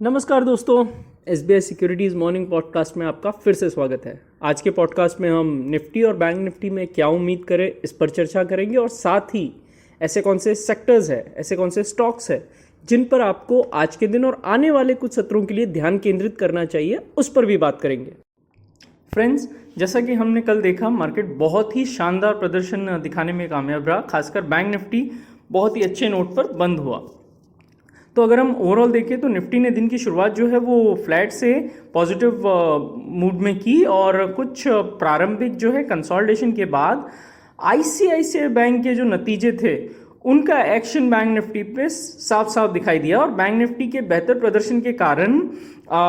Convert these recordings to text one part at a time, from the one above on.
नमस्कार दोस्तों, SBI securities morning podcast में आपका फिर से स्वागत है। आज के पॉडकास्ट में हम निफ्टी और बैंक निफ्टी में क्या उम्मीद करें इस पर चर्चा करेंगे और साथ ही ऐसे कौन से सेक्टर्स हैं, ऐसे कौन से स्टॉक्स हैं जिन पर आपको आज के दिन और आने वाले कुछ सत्रों के लिए ध्यान केंद्रित करना चाहिए, उस पर भी बात करेंगे। फ्रेंड्स, जैसा कि हमने कल देखा, मार्केट बहुत ही शानदार प्रदर्शन दिखाने में कामयाब रहा। खासकर बैंक निफ्टी बहुत ही अच्छे नोट पर बंद हुआ। तो अगर हम ओवरऑल देखें तो निफ्टी ने दिन की शुरुआत जो है वो फ्लैट से पॉजिटिव मूड में की और कुछ प्रारंभिक जो है कंसोलिडेशन के बाद आईसीआईसीआई बैंक के जो नतीजे थे उनका एक्शन बैंक निफ्टी पे साफ साफ दिखाई दिया और बैंक निफ्टी के बेहतर प्रदर्शन के कारण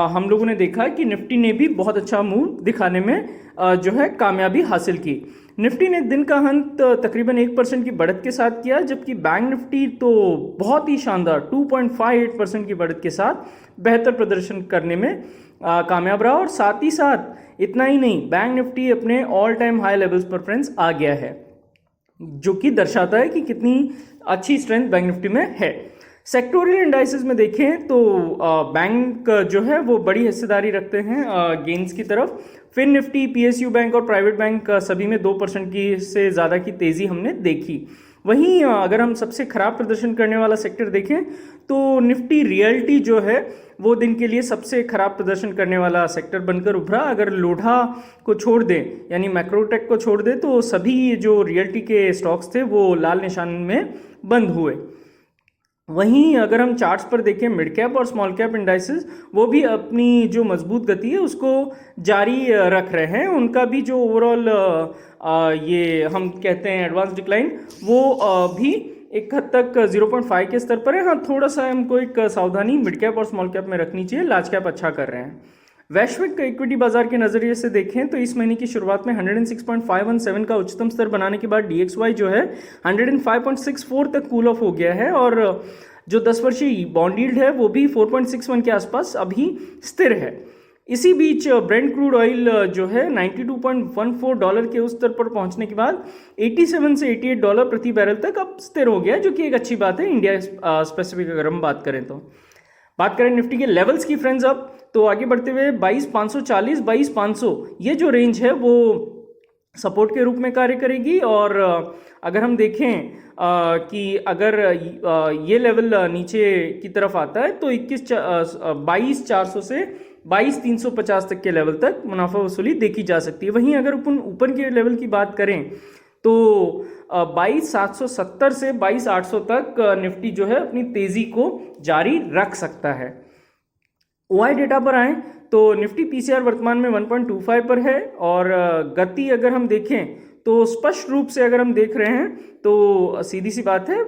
हम लोगों ने देखा कि निफ्टी ने भी बहुत अच्छा मूव दिखाने में जो है कामयाबी हासिल की। निफ्टी ने दिन का अंत तकरीबन 1% की बढ़त के साथ किया, जबकि बैंक निफ्टी तो बहुत ही शानदार 2.58% की बढ़त के साथ बेहतर प्रदर्शन करने में कामयाब रहा। और साथ ही साथ इतना ही नहीं, बैंक निफ्टी अपने ऑल टाइम हाई लेवल्स पर फ्रेंड्स आ गया है, जो कि दर्शाता है कि कितनी अच्छी स्ट्रेंथ बैंक निफ्टी में है। सेक्टोरियल इंडाइसेस में देखें तो बैंक जो है वो बड़ी हिस्सेदारी रखते हैं गेन्स की तरफ। फिर निफ्टी, पीएसयू बैंक और प्राइवेट बैंक सभी में 2% की से ज़्यादा की तेज़ी हमने देखी। वहीं अगर हम सबसे खराब प्रदर्शन करने वाला सेक्टर देखें तो निफ्टी रियल्टी जो है वो दिन के लिए सबसे खराब प्रदर्शन करने वाला सेक्टर बनकर उभरा। अगर लोढ़ा को छोड़ दें, यानी मैक्रोटेक को छोड़ दें, तो सभी जो रियल्टी के स्टॉक्स थे वो लाल निशान में बंद हुए। वहीं अगर हम चार्ट्स पर देखें, मिड कैप और स्मॉल कैप इंडाइसेस वो भी अपनी जो मजबूत गति है उसको जारी रख रहे हैं। उनका भी जो ओवरऑल ये हम कहते हैं एडवांस डिक्लाइन वो भी एक हद तक 0.5 के स्तर पर है। हाँ, थोड़ा सा हमको एक सावधानी मिड कैप और स्मॉल कैप में रखनी चाहिए। लार्ज कैप अच्छा कर रहे हैं। वैश्विक इक्विटी बाजार के नजरिए से देखें तो इस महीने की शुरुआत में 106.517 का उच्चतम स्तर बनाने के बाद DXY जो है 105.64 तक कूल ऑफ हो गया है और जो 10 वर्षीय बॉन्ड यील्ड है वो भी 4.61 के आसपास अभी स्थिर है। इसी बीच ब्रेंट क्रूड ऑयल जो है $92.14 के उस स्तर पर पहुंचने के बाद 87 से $88 प्रति बैरल तक अब स्थिर हो गया, जो कि एक अच्छी बात है इंडिया स्पेसिफिक अगर हम बात करें तो। बात करें निफ्टी के लेवल्स की फ्रेंड्स, अब तो आगे बढ़ते हुए 22,540 22,500 ये जो रेंज है वो सपोर्ट के रूप में कार्य करेगी। और अगर हम देखें कि अगर ये लेवल नीचे की तरफ आता है तो 22,400 से 22,350 तक के लेवल तक मुनाफा वसूली देखी जा सकती है। वहीं अगर अपन ऊपर के लेवल की बात करें तो 22,770 से 22,800 तक निफ्टी जो है अपनी तेजी को जारी रख सकता है। OI डेटा पर आए तो निफ्टी पीसीआर वर्तमान में 1.25 पर है और गति अगर हम देखें तो स्पष्ट रूप से अगर हम देख रहे हैं तो सीधी सी बात है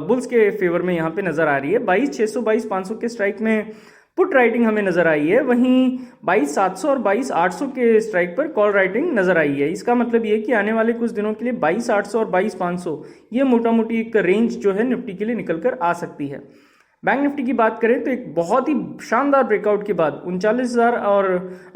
बुल्स के फेवर में यहाँ पे नजर आ रही है। 22,600 22,500 के स्ट्राइक में पुट राइटिंग हमें नजर आई है, वहीं 22,700 और 22,800 के स्ट्राइक पर कॉल राइटिंग नजर आई है। इसका मतलब ये कि आने वाले कुछ दिनों के लिए 22,800 और 22,500 ये मोटा मोटी एक रेंज जो है निफ्टी के लिए निकल कर आ सकती है। बैंक निफ्टी की बात करें तो एक बहुत ही शानदार ब्रेकआउट के बाद 39,000 और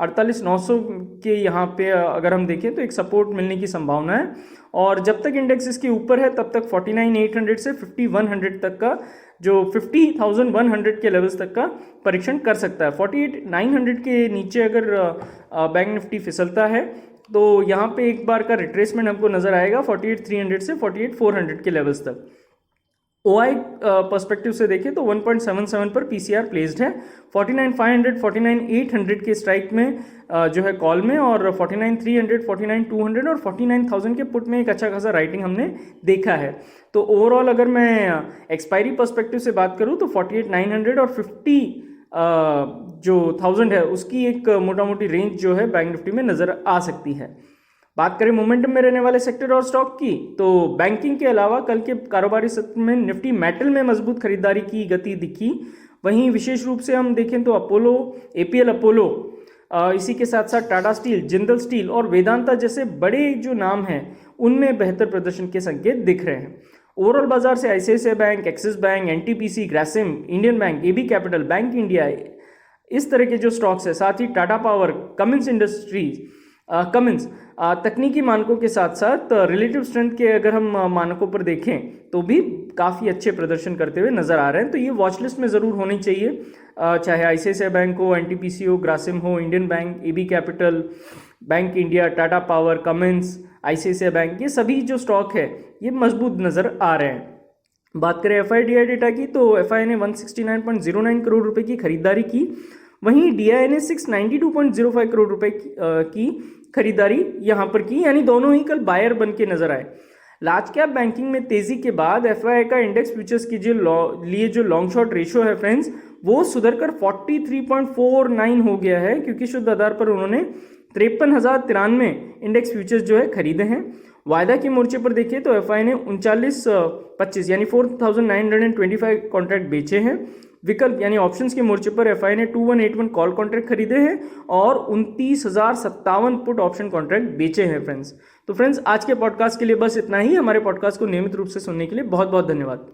48,900 के यहाँ पे अगर हम देखें तो एक सपोर्ट मिलने की संभावना है और जब तक इंडेक्स इसके ऊपर है तब तक 49,800 से 50,100 तक का जो 50,100 के लेवल्स तक का परीक्षण कर सकता है। 48,900 के नीचे अगर बैंक निफ्टी फिसलता है तो यहाँ पे एक बार का रिट्रेसमेंट हमको नजर आएगा 48,300 से 48,400 के लेवल्स तक। OI पर्सपेक्टिव से देखें तो 1.77 पर पीसीआर प्लेस्ड है। 49,500 49,800 के स्ट्राइक में जो है कॉल में और 49,300 49,200 और 49,000 के पुट में एक अच्छा खासा राइटिंग हमने देखा है। तो ओवरऑल अगर मैं एक्सपायरी पर्सपेक्टिव से बात करूं तो 48,900 और 50 जो 1000 है उसकी एक मोटा मोटी रेंज जो है बैंक निफ्टी में नजर आ सकती है। बात करें मोमेंटम में रहने वाले सेक्टर और स्टॉक की तो बैंकिंग के अलावा कल के कारोबारी सत्र में निफ्टी मेटल में मजबूत खरीदारी की गति दिखी। वहीं विशेष रूप से हम देखें तो अपोलो, APL अपोलो, इसी के साथ साथ टाटा स्टील, जिंदल स्टील और वेदांता जैसे बड़े जो नाम हैं उनमें बेहतर प्रदर्शन के संकेत दिख रहे हैं। ओवरऑल बाजार से ICICI bank, Axis Bank, NTPC, Grasim, Indian Bank, AB Capital, bank India, इस तरह के जो स्टॉक्स है, साथ ही Tata power, Cummins Industries, Cummins तकनीकी मानकों के साथ साथ रिलेटिव स्ट्रेंथ के अगर हम मानकों पर देखें तो भी काफ़ी अच्छे प्रदर्शन करते हुए नजर आ रहे हैं। तो ये वॉच लिस्ट में ज़रूर होनी चाहिए। चाहे आईसीआईसीआई बैंक हो, एनटीपीसी हो, ग्रासिम हो, Indian bank, AB capital, bank India, Tata power, Cummins, ICICI bank, ये सभी जो स्टॉक है ये मजबूत नज़र आ रहे हैं। बात करें एफआईडीआई डेटा की, तो एफआई ने 169.09 करोड़ रुपए की खरीदारी की, वहीं डीआई ने 692.05 करोड़ रुपए की खरीदारी यहां पर की, यानी दोनों ही कल बायर बन के नजर आए। लार्ज कैप बैंकिंग में तेजी के बाद एफआई का इंडेक्स फ्यूचर्स की लिए जो लॉन्ग शॉर्ट रेशियो है फ्रेंड्स, वो सुधरकर 43.49 हो गया है, क्योंकि शुद्ध आधार पर उन्होंने 53,093 इंडेक्स फ्यूचर्स जो है खरीदे हैं। वायदा के मोर्चे पर देखिए तो एफआई ने 3925 यानी 4,925 कॉन्ट्रैक्ट बेचे हैं। विकल्प यानी ऑप्शंस के मोर्चे पर एफआई ने 2181 कॉल कॉन्ट्रैक्ट खरीदे हैं और 29,057 पुट ऑप्शन कॉन्ट्रैक्ट बेचे हैं फ्रेंड्स। तो फ्रेंड्स, आज के पॉडकास्ट के लिए बस इतना ही। हमारे पॉडकास्ट को नियमित रूप से सुनने के लिए बहुत बहुत धन्यवाद।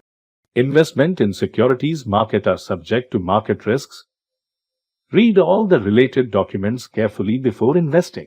Investment in securities market are subject to market risks. Read all the related documents carefully before investing.